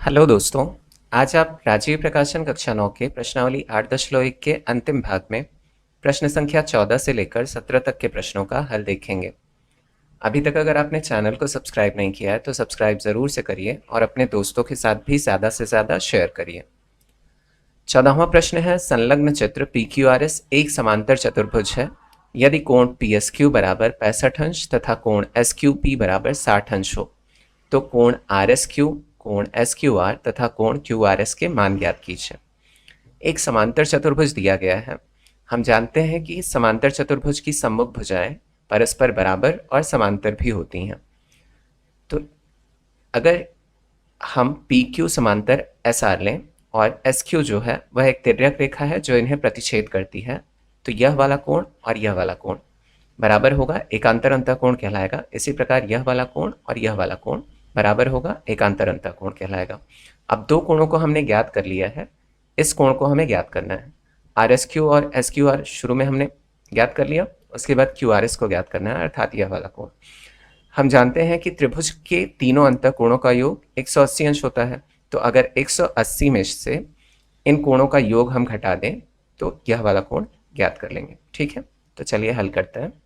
Hello दोस्तों। आज आप राजीव प्रकाशन कक्षा 9 के प्रश्नावली 8.1 के अंतिम भाग में प्रश्न संख्या 14 से लेकर 17 तक के प्रश्नों का हल देखेंगे। अभी तक अगर आपने चैनल को सब्सक्राइब नहीं किया है तो सब्सक्राइब ज़रूर से करिए और अपने दोस्तों के साथ भी ज़्यादा से ज़्यादा शेयर करिए। 14वां प्रश्न है, संलग्न चित्र पी क्यू आर एस एक समांतर चतुर्भुज है यदि कोण पी एस क्यू बराबर 65 अंश तथा कोण एस क्यू पी बराबर 60 अंश हो तो कोण आर एस क्यू, कोण एस क्यू आर तथा कोण क्यू आर एस के मान ज्ञात कीजिए। एक समांतर चतुर्भुज दिया गया है। हम जानते हैं कि समांतर चतुर्भुज की सम्मुख भुजाएं परस्पर बराबर और समांतर भी होती हैं। तो अगर हम पी क्यू समांतर एस आर लें और एस क्यू जो है वह एक तिर्यक रेखा है जो इन्हें प्रतिच्छेद करती है, तो यह वाला कोण और यह वाला कोण बराबर होगा, एकांतर अंतःकोण कहलाएगा। इसी प्रकार यह वाला कोण और यह वाला कोण बराबर होगा, एकांतर अंतःकोण कहलाएगा। अब दो कोणों को हमने ज्ञात कर लिया है, इस कोण को हमें ज्ञात करना है। आर एस क्यू और एस क्यू आर शुरू में हमने ज्ञात कर लिया, उसके बाद क्यू आर एस को ज्ञात करना है, अर्थात यह वाला कोण। हम जानते हैं कि त्रिभुज के तीनों अंतःकोणों का योग 180 अंश होता है, तो अगर 180 में से इन कोणों का योग हम घटा दें तो यह वाला कोण ज्ञात कर लेंगे। ठीक है, तो चलिए हल करते हैं।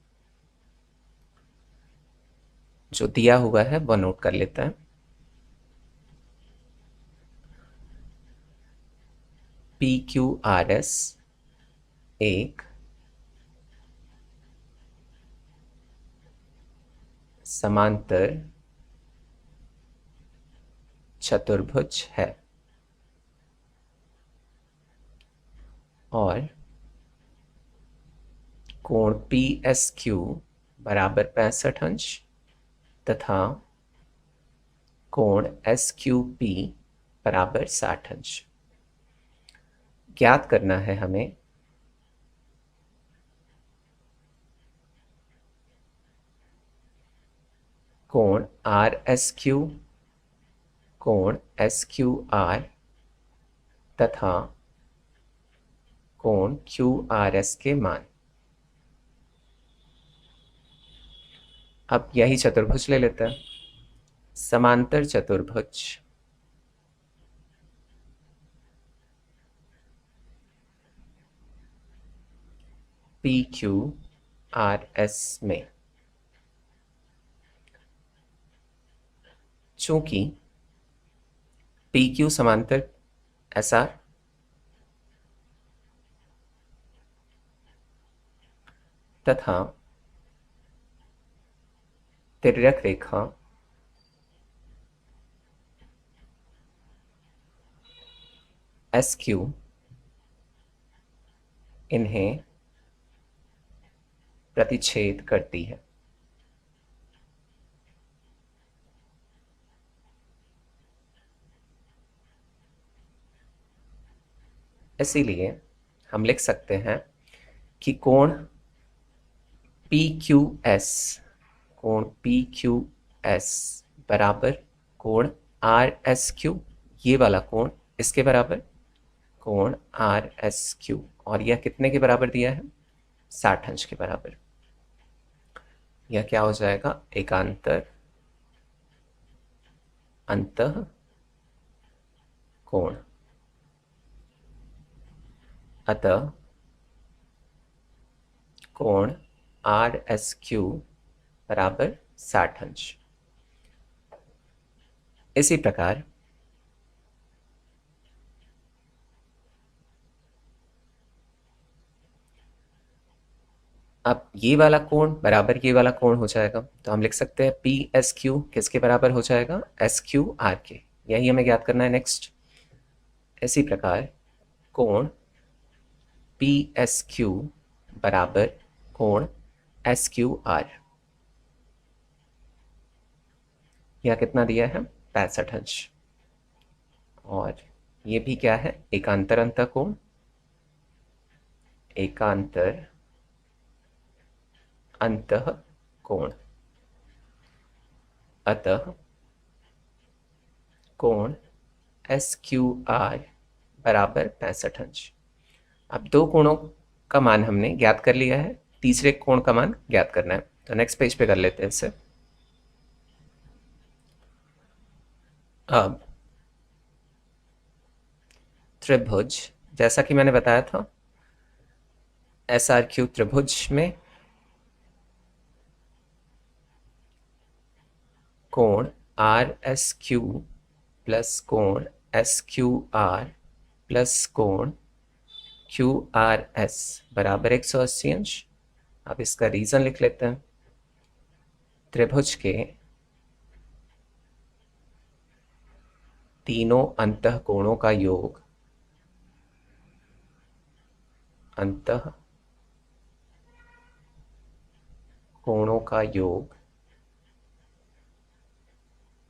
जो दिया हुआ है वह नोट कर लेते हैं। पी क्यू आर एस एक समांतर चतुर्भुज है और कोण पी एस क्यू बराबर 65 अंश तथा कोण एस क्यू पी बराबर 60 अंश। ज्ञात करना है हमें कोण आर एस क्यू, कोण एस क्यू आर तथा कोण क्यू आर एस के मान। अब यही चतुर्भुज ले लेते हैं, समांतर चतुर्भुज पी क्यू आर एस में चूंकि पी क्यू समांतर एस आर तथा तिर्यक रेखा एस क्यू इन्हें प्रतिच्छेद करती है, इसीलिए हम लिख सकते हैं कि कोण पी क्यू एस, कोण पी क्यू एस बराबर कोण आर एस क्यू, ये वाला कोण इसके बराबर कोण आर एस क्यू, और यह कितने के बराबर दिया है? 60 अंश के बराबर। यह क्या हो जाएगा? एकांतर अंतः कोण। अतः कोण आर एस क्यू बराबर 60 अंश। इसी प्रकार अब ये वाला कोण बराबर ये वाला कोण हो जाएगा, तो हम लिख सकते हैं पी एस क्यू किसके बराबर हो जाएगा? एस क्यू आर के। यही हमें ज्ञात करना है नेक्स्ट। इसी प्रकार कोण पी एस क्यू बराबर कोण एस क्यू आर, यह कितना दिया है? 65 अंश। और ये भी क्या है? एकांतर अंतःकोण, एकांतर अंतःकोण। अतः कोण एस क्यू आर बराबर 65 अंश। अब दो कोणों का मान हमने ज्ञात कर लिया है, तीसरे कोण का मान ज्ञात करना है। तो नेक्स्ट पेज पे कर लेते हैं इसे। अब त्रिभुज, जैसा कि मैंने बताया था, SRQ त्रिभुज में कोण RSQ प्लस कोण SQR प्लस कोण QRS बराबर 180 अंश। अब इसका रीजन लिख लेते हैं। त्रिभुज के तीनों अंतः कोणों का योग अंतः कोणों का योग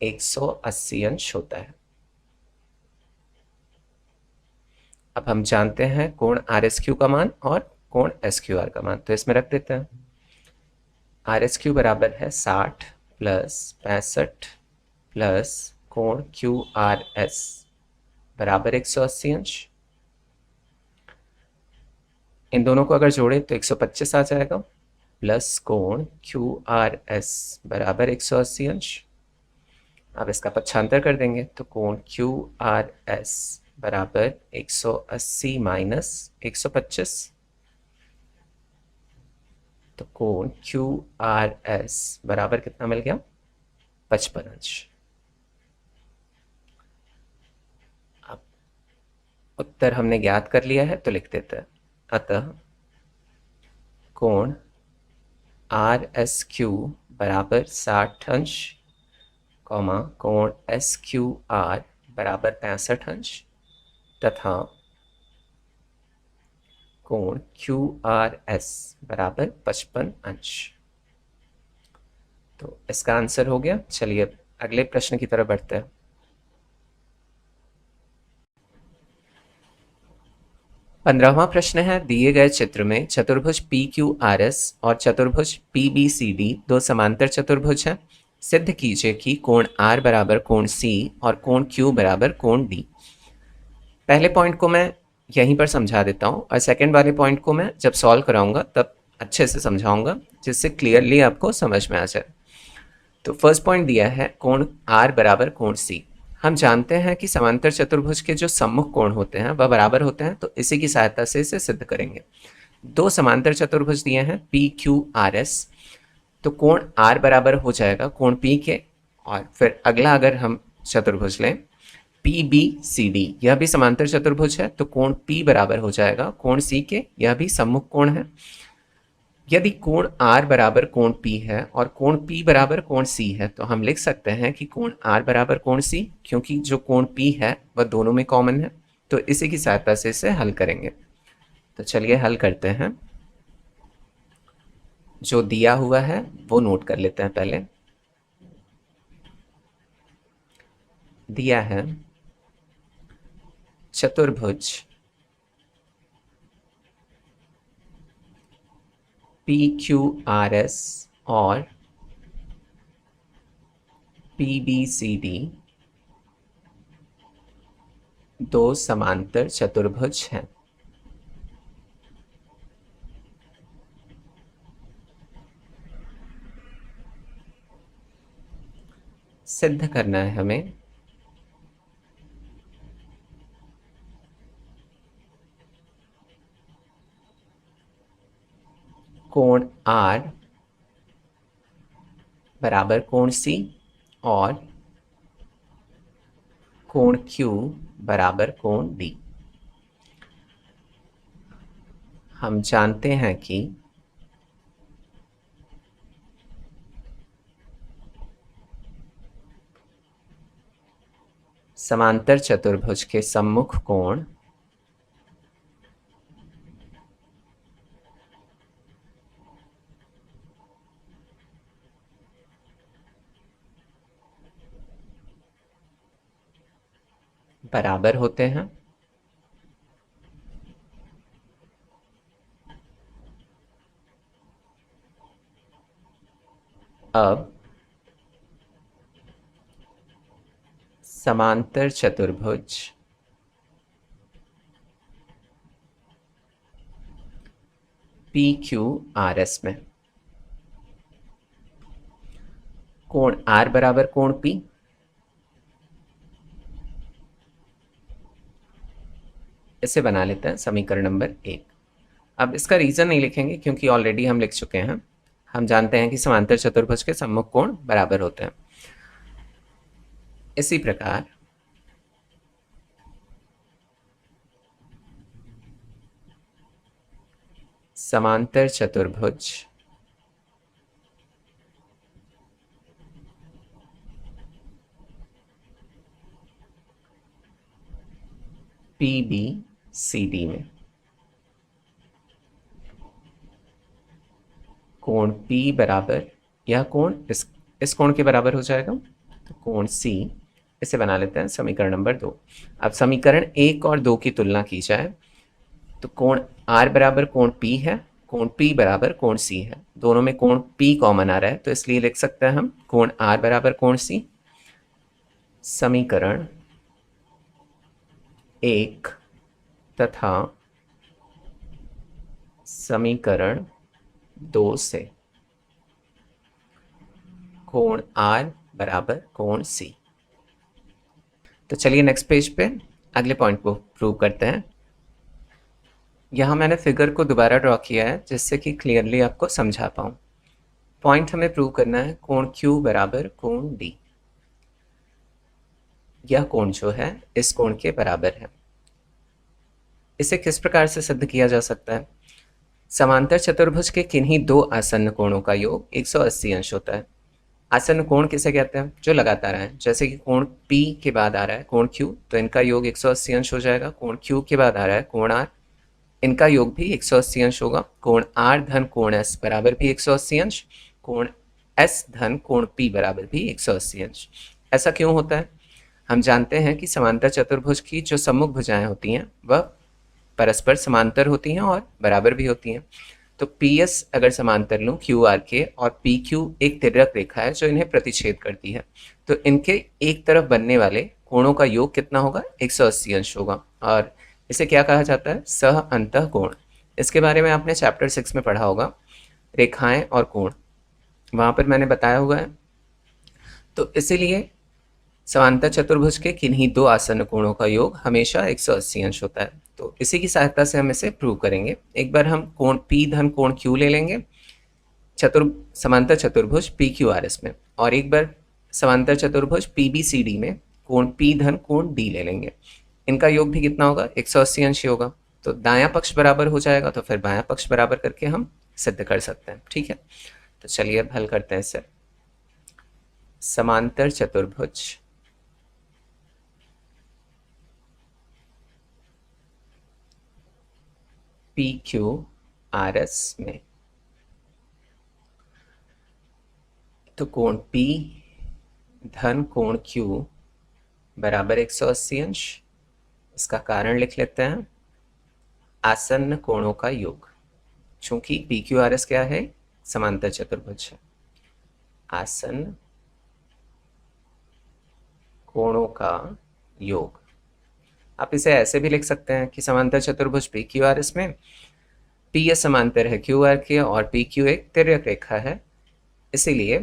180 अंश होता है। अब हम जानते हैं कोण RSQ का मान और कोण SQR का मान, तो इसमें रख देते हैं। RSQ बराबर है 60 प्लस 65 प्लस कोण QRS बराबर 180 अंश। इन दोनों को अगर जोड़े तो 125 आ जाएगा, प्लस कोण QRS बराबर 180 अंश। अब इसका पक्षांतर कर देंगे तो कोण QRS बराबर 180 माइनस 125, तो कोण QRS बराबर कितना मिल गया? 55 अंश। अब उत्तर हमने ज्ञात कर लिया है तो लिख देते हैं। अतः कोण RSQ बराबर 60 अंश, कॉमा कोण SQR बराबर 65 अंश तथा कोण QRS बराबर 55 अंश। तो इसका आंसर हो गया। चलिए अगले प्रश्न की तरफ बढ़ते हैं। 15वां प्रश्न है, दिए गए चित्र में चतुर्भुज PQRS और चतुर्भुज PBCD दो समांतर चतुर्भुज हैं। सिद्ध कीजिए कि कोण R बराबर कोण C और कोण Q बराबर कोण D। पहले पॉइंट को मैं यहीं पर समझा देता हूँ और सेकंड वाले पॉइंट को मैं जब सॉल्व कराऊंगा तब अच्छे से समझाऊंगा, जिससे क्लियरली आपको समझ में आ जाए। तो फर्स्ट पॉइंट दिया है कोण R बराबर कोण C। हम जानते हैं कि समांतर चतुर्भुज के जो सम्मुख कोण होते हैं वह बराबर होते हैं, तो इसी की सहायता से इसे सिद्ध करेंगे। दो समांतर चतुर्भुज दिए हैं PQRS, तो कोण R बराबर हो जाएगा कोण P के। और फिर अगला अगर हम चतुर्भुज लें PBCD, यह भी समांतर चतुर्भुज है, तो कोण P बराबर हो जाएगा कोण C के, यह भी सम्मुख कोण है। यदि कोण R बराबर कोण P है और कोण P बराबर कोण C है, तो हम लिख सकते हैं कि कोण R बराबर कोण C, क्योंकि जो कोण P है वह दोनों में कॉमन है, तो इसी की सहायता से इसे हल करेंगे। तो चलिए हल करते हैं। जो दिया हुआ है वो नोट कर लेते हैं पहले। दिया है चतुर्भुज PQRS और PBCD दो समांतर चतुर्भुज हैं। सिद्ध करना है हमें कोण R बराबर कोण C और कोण Q बराबर कोण D। हम जानते हैं कि समांतर चतुर्भुज के सम्मुख कोण बराबर होते हैं। अब समांतर चतुर्भुज PQRS में कोण R बराबर कोण P, इसे बना लेते हैं समीकरण नंबर 1। अब इसका रीज़न नहीं लिखेंगे क्योंकि ऑलरेडी हम लिख चुके हैं। हम जानते हैं कि समांतर चतुर्भुज के सम्मुख कोण बराबर होते हैं। इसी प्रकार समांतर चतुर्भुज PBCD में कोण P बराबर, यह कोण इस कोण के बराबर हो जाएगा, तो कोण C, इसे बना लेते हैं समीकरण नंबर 2। अब समीकरण 1 और 2 की तुलना की जाए तो कोण R बराबर कोण P है, कोण P बराबर कोण C है। दोनों में कोण P कॉमन आ रहा है, तो इसलिए लिख सकते हैं हम कोण R बराबर कोण C। समीकरण 1 तथा समीकरण 2 से कोण R बराबर कोण C। तो चलिए नेक्स्ट पेज पे अगले पॉइंट को प्रूव करते हैं। यहाँ मैंने फिगर को दोबारा ड्रॉ किया है जिससे कि क्लियरली आपको समझा पाऊँ। पॉइंट हमें प्रूव करना है कोण Q बराबर कोण D। यह कोण जो है इस कोण के बराबर है। इसे किस प्रकार से सिद्ध किया जा सकता है? समांतर चतुर्भुज के किन्हीं दो आसन्न कोणों का योग 180 अंश होता है। आसन्न कोण किसे कहते हैं? जो लगातार है। जैसे कि कोण P के बाद आ रहा है कोण Q, तो इनका योग 180 अंश हो जाएगा। कोण Q के बाद आ रहा है कोण R, इनका योग भी 180 अंश होगा। कोण R धन कोण S बराबर भी 180 अंश, कोण S धन कोण P बराबर भी 180 अंश। ऐसा क्यों होता है? हम जानते हैं कि समांतर चतुर्भुज की जो सम्मुख भुजाएं होती हैं वह परस्पर समांतर होती हैं और बराबर भी होती हैं। तो PS अगर समांतर लूँ QR के, और PQ एक तिर्यक रेखा है जो इन्हें प्रतिच्छेद करती है, तो इनके एक तरफ बनने वाले कोणों का योग कितना होगा? 180 अंश होगा। और इसे क्या कहा जाता है? सह अंतः कोण। इसके बारे में आपने चैप्टर 6 में पढ़ा होगा, रेखाएं और कोण, वहाँ पर मैंने बताया हुआ है। तो इसीलिए समांतर चतुर्भुज के किन्हीं दो आसन्न कोणों का योग हमेशा 180 अंश होता है। तो इसी की सहायता से हम इसे प्रूव करेंगे। एक बार हम कोण P धन कोण Q ले लेंगे समांतर चतुर्भुज PQRS में, और एक बार समांतर चतुर्भुज PBCD में कोण P धन कोण D ले लेंगे। इनका योग भी कितना होगा? 180 अंश होगा। तो दायां पक्ष बराबर हो जाएगा, तो फिर बायां पक्ष बराबर करके हम सिद्ध कर सकते हैं। ठीक है, तो चलिए अब हल करते हैं इसे। समांतर चतुर्भुज PQRS में तो कोण P धन कोण Q बराबर 180 अंश। इसका कारण लिख लेते हैं, आसन्न कोणों का योग। चूंकि PQRS क्या है? समांतर चतुर्भुज है। आसन्न कोणों का योग। आप इसे ऐसे भी लिख सकते हैं कि समांतर चतुर्भुज PQRS में PS समांतर है QR के और PQ एक तिर्यक रेखा है, इसीलिए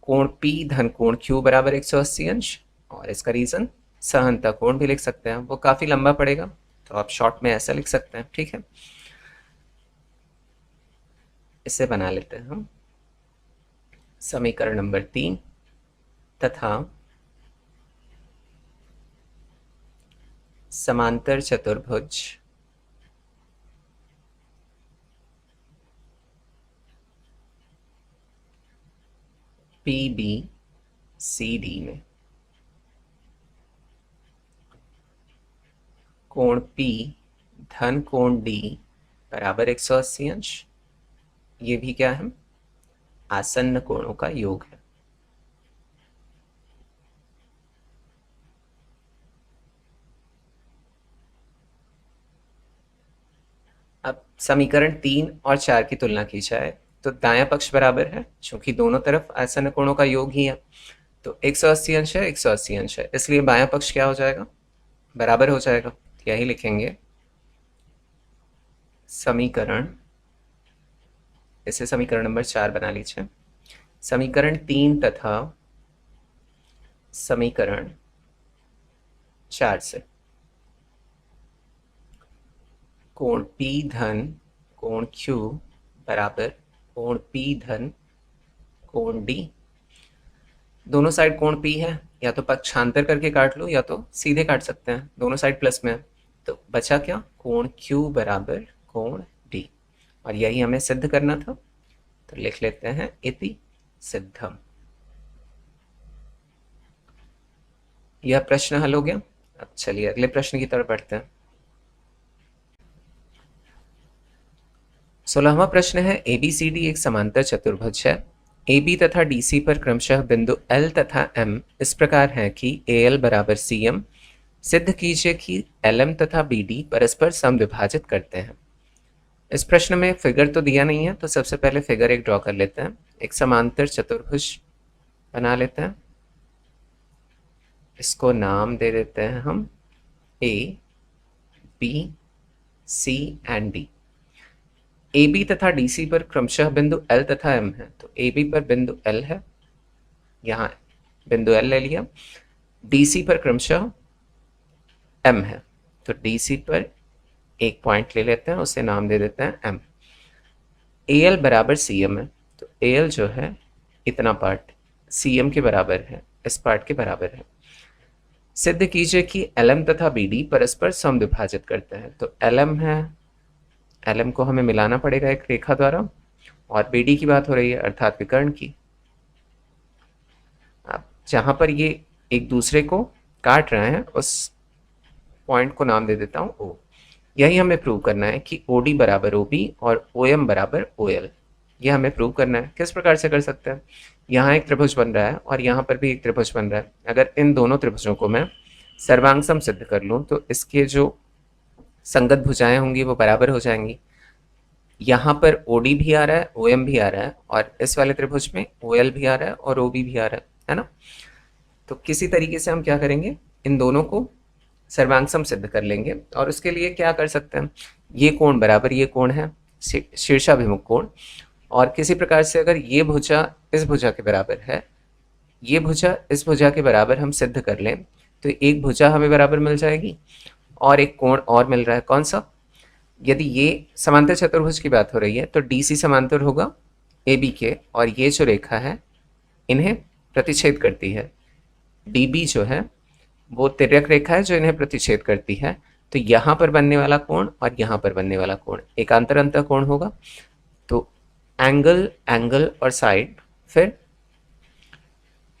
कोण P धन कोण Q बराबर 180 अंश। और इसका रीजन सहअंतः कोण भी लिख सकते हैं, वो काफी लंबा पड़ेगा, तो आप शॉर्ट में ऐसा लिख सकते हैं। ठीक है, इसे बना लेते हैं हम समीकरण नंबर 3 तथा समांतर चतुर्भुज PBCD में कोण P धन कोण D बराबर 180 अंश। ये भी क्या है? आसन्न कोणों का योग है। अब समीकरण 3 और 4 की तुलना की जाए तो दायां पक्ष बराबर है, क्योंकि दोनों तरफ आसन्न कोणों का योग ही है। तो 180 अंश है, 180 अंश है, इसलिए बायां पक्ष क्या हो जाएगा? बराबर हो जाएगा। यही लिखेंगे समीकरण, इसे समीकरण नंबर 4 बना लीजिए। समीकरण 3 तथा समीकरण 4 से कोण P धन कोण Q बराबर कोण P धन कोण D। दोनों साइड कोण P है, या तो पक्षांतर करके काट लो या तो सीधे काट सकते हैं, दोनों साइड प्लस में है। तो बचा क्या, कोण Q बराबर कोण D, और यही हमें सिद्ध करना था, तो लिख लेते हैं इति सिद्धम। यह प्रश्न हल हो गया। अब चलिए अगले प्रश्न की तरफ बढ़ते हैं। 16वां प्रश्न है, ABCD एक समांतर चतुर्भुज है। AB तथा DC पर क्रमशः बिंदु L तथा M इस प्रकार है कि AL बराबर CM। सिद्ध कीजिए कि LM तथा BD परस्पर समविभाजित करते हैं। इस प्रश्न में फिगर तो दिया नहीं है, तो सबसे पहले फिगर एक ड्रॉ कर लेते हैं। एक समांतर चतुर्भुज बना लेते हैं, इसको नाम दे देते हैं हम A, B, C and D। AB तथा DC पर क्रमशः बिंदु L तथा M है, तो AB पर बिंदु L है, यहाँ बिंदु L ले लिया। DC पर क्रमशः M है, तो DC पर एक पॉइंट ले लेते हैं, उसे नाम दे देते हैं M। AL बराबर CM है, तो AL जो है इतना पार्ट CM के बराबर है, इस पार्ट के बराबर है। सिद्ध कीजिए कि LM तथा BD परस्पर समविभाजित करते हैं, तो LM है, LM को हमें मिलाना पड़ेगा एक रेखा द्वारा, और BD की बात हो रही है अर्थात विकर्ण की। अब जहां पर ये एक दूसरे को काट रहे हैं उस पॉइंट को नाम दे देता हूं O। यही हमें प्रूव करना है कि OD बराबर OB और OM बराबर OL। यह हमें प्रूव करना है। किस प्रकार से कर सकते हैं, यहाँ एक त्रिभुज बन रहा है और यहाँ पर भी एक त्रिभुज बन रहा है। अगर इन दोनों त्रिभुजों को मैं सर्वांग सिद्ध कर लूँ तो इसके जो संगत भुजाएं होंगी वो बराबर हो जाएंगी। यहाँ पर OD भी आ रहा है, OM भी आ रहा है, और इस वाले त्रिभुज में OL भी आ रहा है और OB भी आ रहा है ना। तो किसी तरीके से हम क्या करेंगे, इन दोनों को सर्वांग सिद्ध कर लेंगे। और उसके लिए क्या कर सकते हैं, ये कोण बराबर ये कोण है, शीर्षाभिमुख कोण, और किसी प्रकार से अगर ये भुजा इस भुजा के बराबर है, ये भुजा इस भुजा के बराबर हम सिद्ध कर लें, तो एक भुजा हमें बराबर मिल जाएगी और एक कोण और मिल रहा है। कौन सा, यदि ये समांतर चतुर्भुज की बात हो रही है तो DC समांतर होगा AB के, और ये जो रेखा है इन्हें प्रतिच्छेद करती है। DB जो है वो तिर्यक रेखा है जो इन्हें प्रतिच्छेद करती है। तो यहाँ पर बनने वाला कोण और यहाँ पर बनने वाला कोण एकांतर अंतः कोण होगा। तो एंगल एंगल और साइड, फिर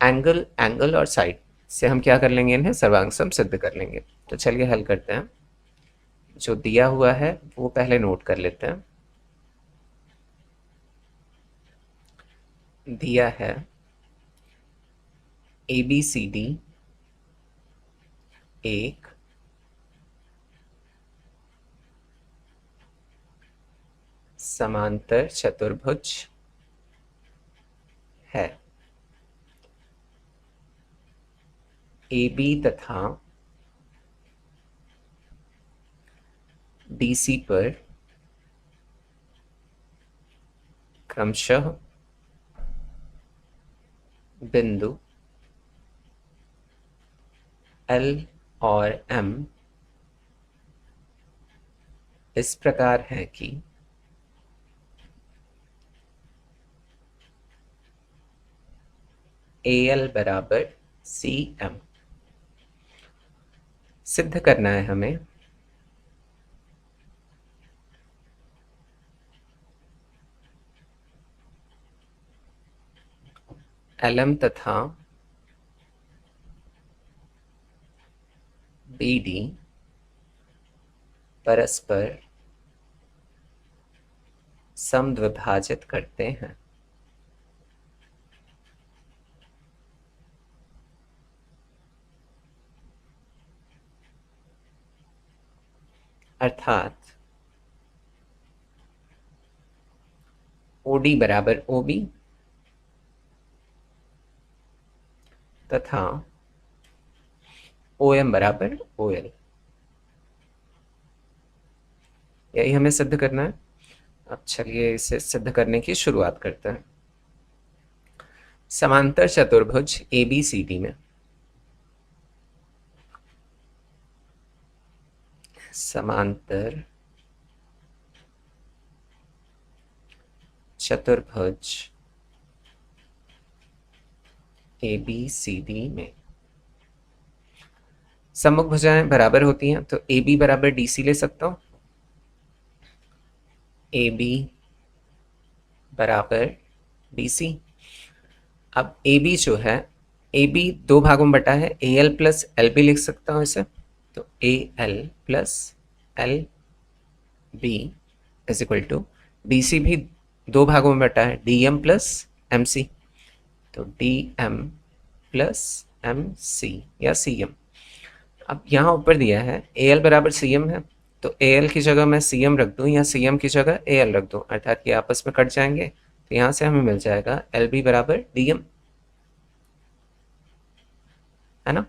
एंगल एंगल और साइड से हम क्या कर लेंगे, इन्हें सर्वांग सिद्ध कर लेंगे। तो चलिए हल करते हैं। जो दिया हुआ है वो पहले नोट कर लेते हैं। दिया है ABCD एक समांतर चतुर्भुज है। AB तथा DC पर क्रमशः बिंदु L और M इस प्रकार है कि AL बराबर CM। सिद्ध करना है हमें LM तथा BD परस्पर समद्विभाजित करते हैं। अर्थात OD बराबर OB तथा OM बराबर OL। यही हमें सिद्ध करना है। अब चलिए इसे सिद्ध करने की शुरुआत करते हैं। समांतर चतुर्भुज ABCD में समांतर चतुर्भुज ए बी सी डी में सम्मुख भुजाएं बराबर होती हैं, तो ए बी बराबर डी सी ले सकता हूं। ए बी बराबर डी सी। अब ए बी जो है, ए बी दो भागों में बटा है, A L plus L B लिख सकता हूं इसे। तो A L plus L B is equal to D C भी दो भागों में बटा है, D M plus M C. तो D M plus M C या सी एम। अब यहाँ ऊपर दिया है ए एल बराबर सी एम है, तो ए एल की जगह मैं सी एम रख दूँ या सी एम की जगह ए एल रख दूँ, अर्थात ये आपस में कट जाएंगे। तो यहाँ से हमें मिल जाएगा एल बी बराबर डी एम, है ना।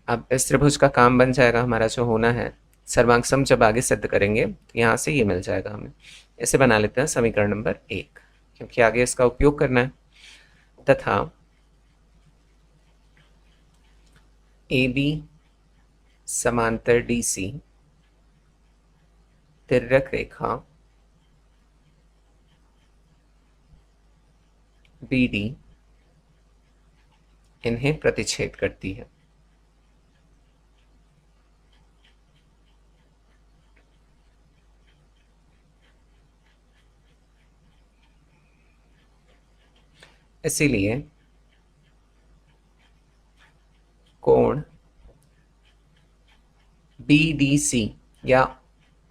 अब इस त्रिभुज का काम बन जाएगा हमारा, जो होना है सर्वांग सम जब आगे सिद्ध करेंगे तो यहाँ से ये मिल जाएगा हमें। इसे बना लेते हैं समीकरण नंबर 1, क्योंकि आगे इसका उपयोग करना है। तथा ए बी समांतर डी सी तिर्यक रेखा बी डी इन्हें प्रतिच्छेद करती है। इसीलिए कोण BDC, या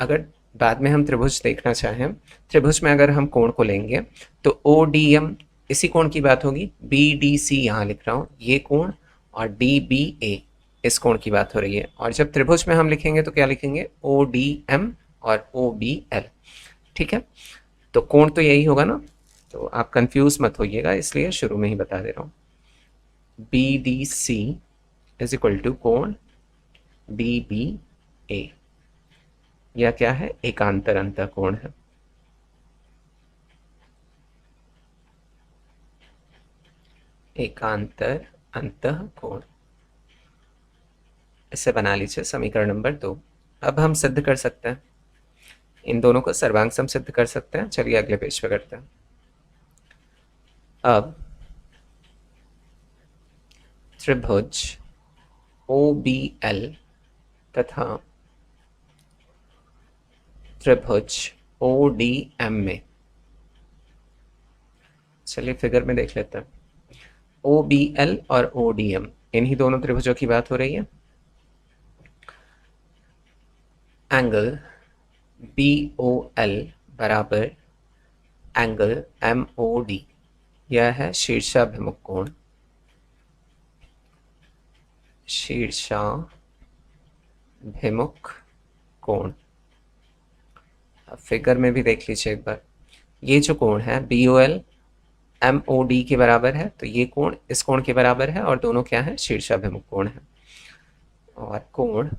अगर बाद में हम त्रिभुज देखना चाहें, त्रिभुज में अगर हम कोण को लेंगे तो ODM इसी कोण की बात होगी, BDC यहाँ लिख रहा हूँ ये कोण, और DBA इस कोण की बात हो रही है। और जब त्रिभुज में हम लिखेंगे तो क्या लिखेंगे, ODM और OBL। ठीक है, तो कोण तो यही होगा ना, तो आप कंफ्यूज मत होइएगा, इसलिए शुरू में ही बता दे रहा हूँ। BDC इज इक्वल टू कोण DBA, यह क्या है, एकांतर अंतः कोण है। एकांतर अंतः कोण, इसे बना लीजिए समीकरण नंबर 2। अब हम सिद्ध कर सकते हैं, इन दोनों को सर्वांग सम सिद्ध कर सकते हैं। चलिए अगले पेज पे करते हैं। अब त्रिभुज OBL तथा त्रिभुज ODM में, चलिए फिगर में देख लेते हैं। OBL और ODM इन्हीं दोनों त्रिभुजों की बात हो रही है। एंगल BOL बराबर एंगल MOD, यह है शीर्षाभिमुख कोण। शीर्षाभिमुख कोण, अब फिगर में भी देख लीजिए एक बार। ये जो कोण है BOL MOD के बराबर है, तो ये कोण इस कोण के बराबर है, और दोनों क्या है, शीर्षाभिमुख कोण है। और कोण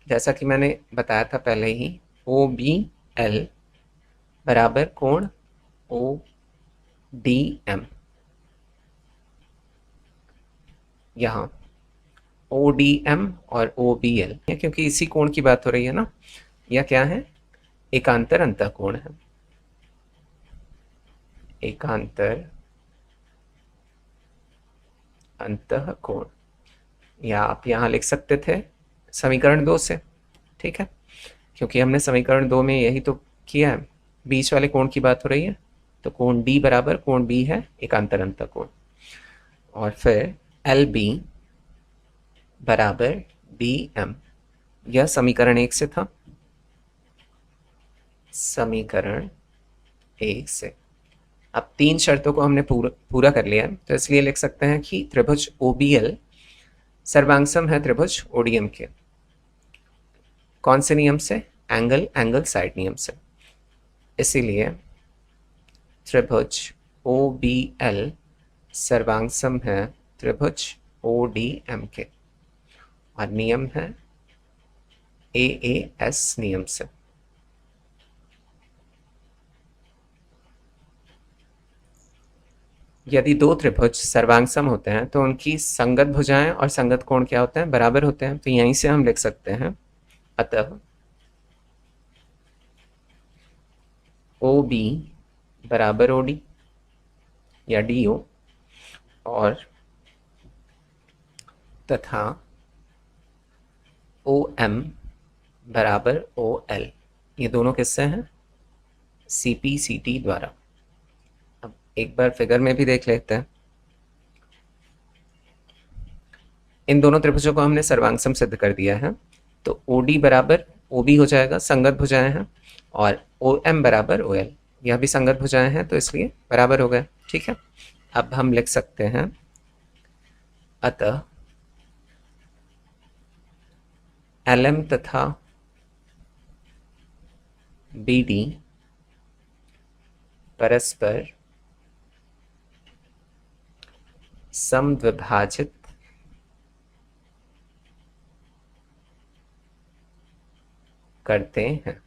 जैसा कि मैंने बताया था पहले ही, OBL बराबर कोण ODM। यहाँ ODM और OBL, क्योंकि इसी कोण की बात हो रही है ना, यह क्या है, एकांतर अंतः कोण है। एकांतर अंतः कोण, या आप यहाँ लिख सकते थे समीकरण 2 से, ठीक है, क्योंकि हमने समीकरण 2 में यही तो किया है, बीच वाले कोण की बात हो रही है। तो कोण D बराबर कोण B है, एकांतर अंतः कोण। और फिर LB बराबर DM, यह समीकरण 1 से था, समीकरण 1 से। अब 3 शर्तों को हमने पूरा कर लिया, तो इसलिए लिख सकते हैं कि त्रिभुज OBL सर्वांग सम है त्रिभुज ODM के। कौन से नियम से, एंगल साइड नियम से। इसीलिए त्रिभुज OBL सर्वांग सम है त्रिभुज ODM के, और नियम है AAS नियम से। यदि दो त्रिभुज सर्वांग सम होते हैं तो उनकी संगत भुजाएं और संगत कोण क्या होते हैं, बराबर होते हैं। तो यहीं से हम लिख सकते हैं, अतः OBL बराबर OD या DO और तथा OM बराबर OL, ये दोनों किससे हैं? CP/CT द्वारा। अब एक बार फिगर में भी देख लेते हैं। इन दोनों त्रिभुजों को हमने सर्वांग सिद्ध कर दिया है, तो OD बराबर OB हो जाएगा, संगत भुजाएं हैं, और OM बराबर OL, यह भी संगत भुजाएं हैं, तो इसलिए बराबर हो गए। ठीक है, अब हम लिख सकते हैं अतः LM तथा BD परस्पर समद्विभाजित करते हैं।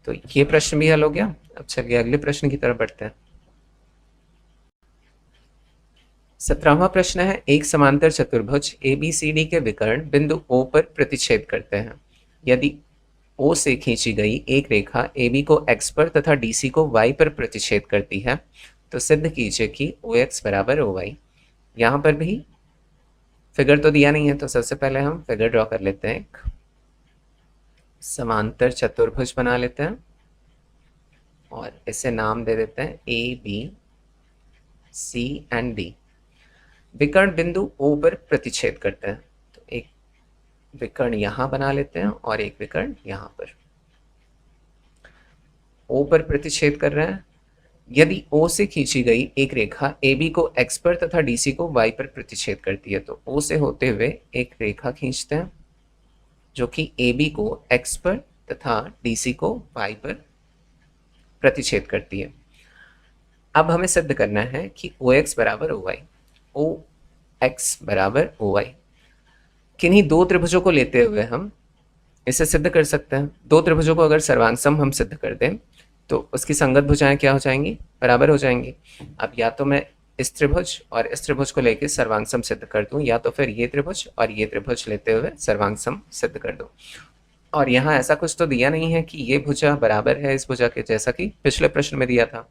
तो ये प्रश्न भी हल हो गया। अब चलिए अगले प्रश्न की तरफ बढ़ते हैं। 17वां प्रश्न है, एक समांतर चतुर्भुज ABCD के विकर्ण बिंदु O पर प्रतिच्छेद करते हैं। यदि O से खींची गई एक रेखा AB को X पर तथा DC को Y पर प्रतिच्छेद करती है, तो सिद्ध कीजिए कि OX बराबर OY। यहाँ पर भी फिगर तो दिया नहीं है, तो सबसे पहले हम फिगर ड्रॉ कर लेते हैं। एक समांतर चतुर्भुज बना लेते हैं और इसे नाम दे देते हैं ABCD। विकर्ण बिंदु O पर प्रतिच्छेद करते हैं, तो एक विकर्ण यहां बना लेते हैं और एक विकर्ण यहां पर। O पर प्रतिच्छेद कर रहे हैं। यदि O से खींची गई एक रेखा AB को X पर तथा DC को Y पर प्रतिच्छेद करती है, तो O से होते हुए एक रेखा खींचते हैं जो कि AB को X पर तथा DC को Y पर प्रतिच्छेद करती है। अब हमें सिद्ध करना है कि OX बराबर OY। OX बराबर OY किन्हीं दो त्रिभुजों को लेते हुए हम इसे सिद्ध कर सकते हैं। दो त्रिभुजों को अगर सर्वांग सम हम सिद्ध कर दें, तो उसकी संगत भुजाएं क्या हो जाएंगी? बराबर हो जाएंगी। अब या तो मैं इस त्रिभुज और इस त्रिभुज को लेकर सर्वांग सम सिद्ध कर दूं, या तो फिर ये त्रिभुज और ये त्रिभुज लेते हुए सर्वांग सम सिद्ध कर दूं। और यहाँ ऐसा कुछ तो दिया नहीं है कि ये भुजा बराबर है इस भुजा के, जैसा कि पिछले प्रश्न में दिया था।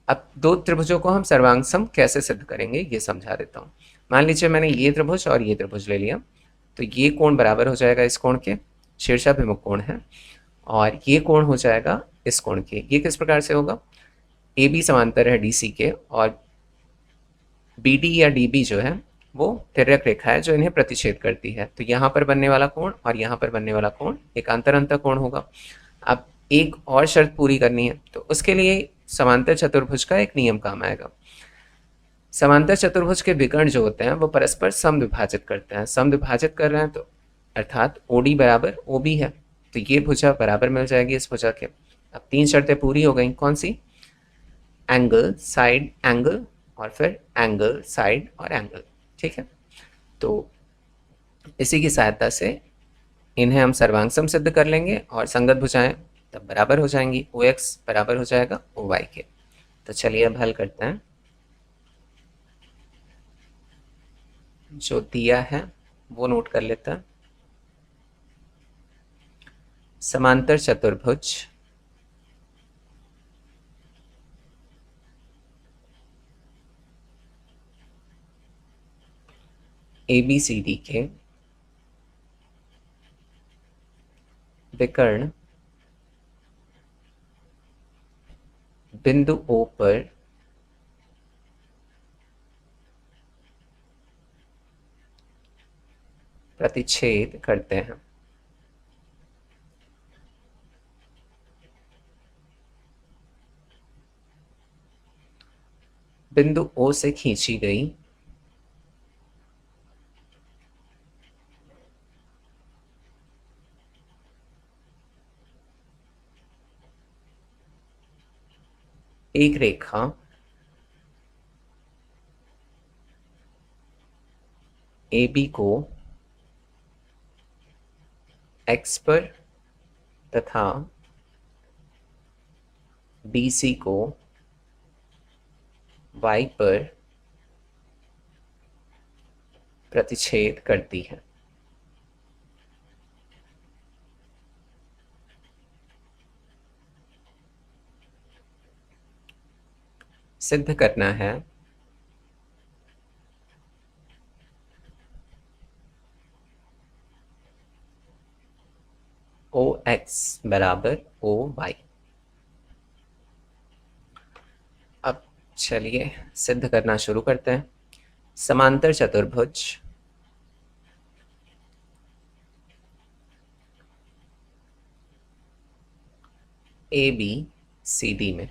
अब दो त्रिभुजों को हम सर्वांग सम कैसे सिद्ध करेंगे ये समझा देता हूँ। मान लीजिए मैंने ये त्रिभुज और ये त्रिभुज ले लिया, तो ये कोण बराबर हो जाएगा इस कोण के, शीर्षाभिमुख कोण है, और ये कोण हो जाएगा इस कोण के। ये किस प्रकार से होगा? AB समांतर है DC के, और BD या DB जो है वो तिर्यक रेखा है जो इन्हें प्रतिच्छेद करती है। तो यहाँ पर बनने वाला कोण और यहाँ पर बनने वाला कोण एकांतर अंतर कोण होगा। अब एक और शर्त पूरी करनी है, तो उसके लिए समांतर चतुर्भुज का एक नियम काम आएगा। समांतर चतुर्भुज के विकर्ण जो होते हैं वो परस्पर समद्विभाजित करते हैं। समद्विभाजित कर रहे हैं तो अर्थात OD बराबर OB है, तो ये भुजा बराबर मिल जाएगी इस भुजा के। अब तीन शर्तें पूरी हो गई। कौन सी? एंगल, साइड, एंगल, और फिर एंगल, साइड और एंगल। ठीक है, तो इसी की सहायता से इन्हें हम सर्वांग सम सिद्ध कर लेंगे और संगत भुजाएं तब बराबर हो जाएंगी। OX बराबर हो जाएगा OY के। तो चलिए अब हल करते हैं। जो दिया है वो नोट कर लेते हैं। समांतर चतुर्भुज ABCD के विकर्ण बिंदु O पर प्रतिच्छेद करते हैं। बिंदु O से खींची गई एक रेखा AB को X पर तथा BC को Y पर प्रतिच्छेद करती है। सिद्ध करना है ओ एक्स बराबर ओ वाई। अब चलिए सिद्ध करना शुरू करते हैं। समांतर चतुर्भुज ए बी सी डी में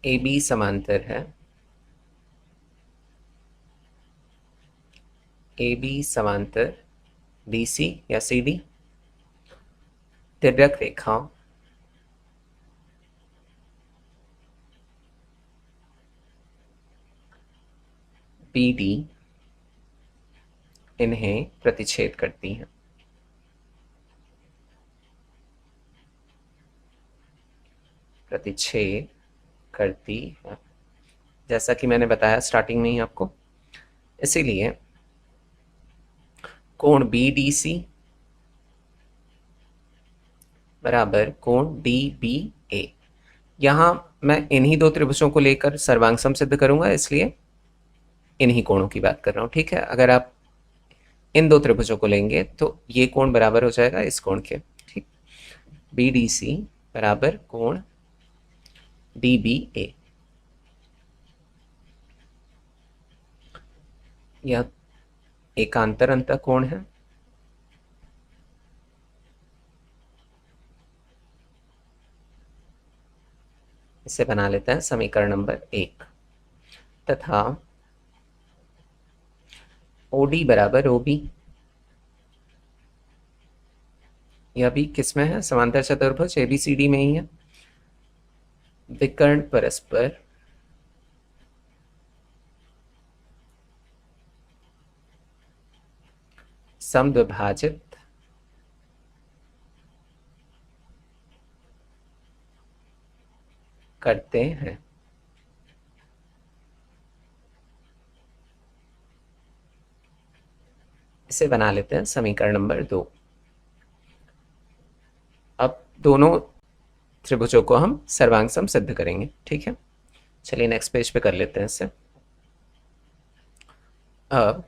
ए बी समांतर है ए बी समांतर डी सी या सी डी। तिर्यक रेखा बी डी इन्हें प्रतिच्छेद करती हैं। प्रतिच्छेद करती है जैसा कि मैंने बताया स्टार्टिंग में ही आपको। इसीलिए कोण बी डी सी बराबर कोण डी बी ए। यहां मैं इन्हीं दो त्रिभुजों को लेकर सर्वांग सिद्ध करूंगा, इसलिए इन्हीं कोणों की बात कर रहा हूं। ठीक है, अगर आप इन दो त्रिभुजों को लेंगे तो ये कोण बराबर हो जाएगा इस कोण के। ठीक, बी डी सी बराबर कोण डी बी ए। यह एकांतर अंतः कोण है। इसे बना लेते हैं समीकरण नंबर 1 तथा OD बराबर OB। यह भी किसमें है? समांतर चतुर्भुज ABCD में ही है। विकर्ण परस्पर समद्विभाजित करते हैं। इसे बना लेते हैं समीकरण नंबर 2। अब दोनों त्रिभुजों को हम सर्वांग सम सिद्ध करेंगे। ठीक है, चलिए नेक्स्ट पेज पे कर लेते हैं इसे। अब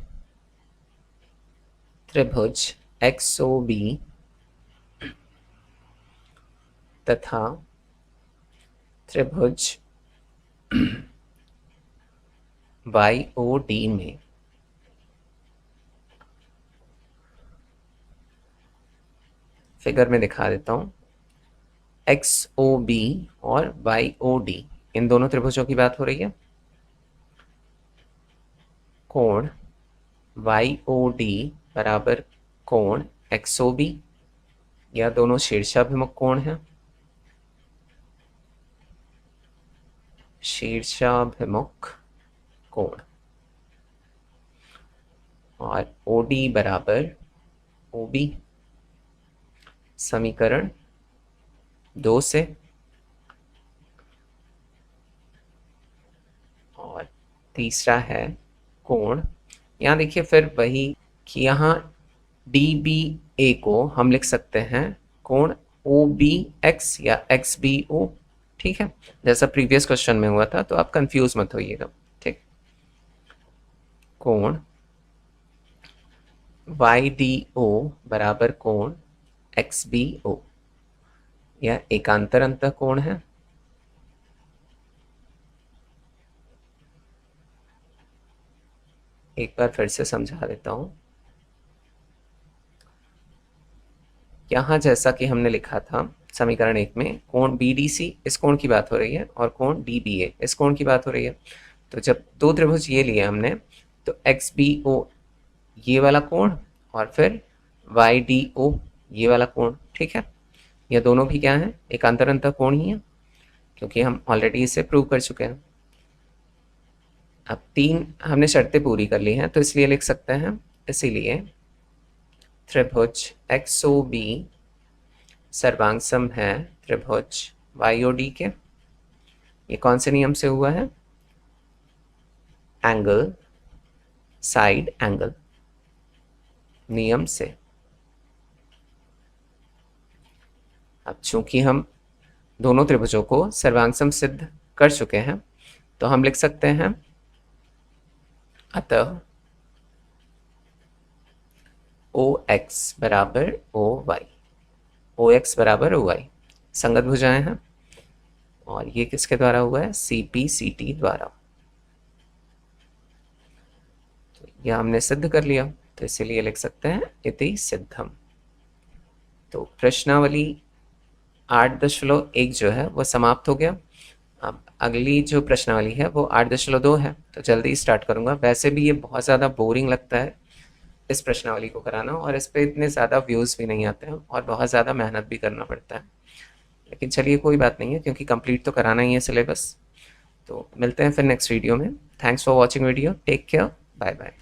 त्रिभुज XOB तथा त्रिभुज YOD में फिगर में दिखा देता हूं। XOB और YOD इन दोनों त्रिभुजों की बात हो रही है। कोण YOD बराबर कोण XOB। यह दोनों शीर्षाभिमुख कोण हैं। शीर्षाभिमुख कोण और OD बराबर OB। समीकरण 2 से। और तीसरा है कोण, यहाँ देखिए फिर वही कि यहाँ DBA को हम लिख सकते हैं कोण OBX या XBO। ठीक है, जैसा प्रीवियस क्वेश्चन में हुआ था, तो आप कंफ्यूज मत होइएगा। ठीक, कोण YDO बराबर कोण XBO। यह एकांतर अंतः कोण है। एक बार फिर से समझा देता हूं। यहां जैसा कि हमने लिखा था समीकरण 1 में, कोण BDC इस कोण की बात हो रही है और कोण DBA इस कोण की बात हो रही है। तो जब दो त्रिभुज ये लिए हमने, तो XBO ये वाला कोण और फिर YDO ये वाला कोण। ठीक है, ये दोनों भी क्या है? एकांतर अंतः कोण ही है, क्योंकि हम ऑलरेडी इसे प्रूव कर चुके हैं। अब 3 हमने शर्तें पूरी कर ली हैं, तो इसलिए लिख सकते हैं। इसीलिए त्रिभुज XOB सर्वांग सम है त्रिभुज YOD के। ये कौन से नियम से हुआ है? एंगल साइड एंगल नियम से। अब चूंकि हम दोनों त्रिभुजों को सर्वांग सिद्ध कर चुके हैं, तो हम लिख सकते हैं अतः ओ एक्स बराबर ओ वाई, ओ एक्स बराबर ओ वाई संगत भुजाएं हैं, और ये किसके द्वारा हुआ है, सी पी सी टी द्वारा। तो यह हमने सिद्ध कर लिया, तो इसीलिए लिख सकते हैं इति सिद्धम। तो प्रश्नावली 8.1 जो है वो समाप्त हो गया। अब अगली जो प्रश्नावली है वो 8.2 है, तो जल्दी स्टार्ट करूँगा। वैसे भी ये बहुत ज़्यादा बोरिंग लगता है इस प्रश्नावली को कराना, और इस पर इतने ज़्यादा व्यूज़ भी नहीं आते हैं और बहुत ज़्यादा मेहनत भी करना पड़ता है, लेकिन चलिए कोई बात नहीं है, क्योंकि कंप्लीट तो कराना ही है सिलेबस। तो मिलते हैं फिर नेक्स्ट वीडियो में। Thanks for watching video, take care, bye bye.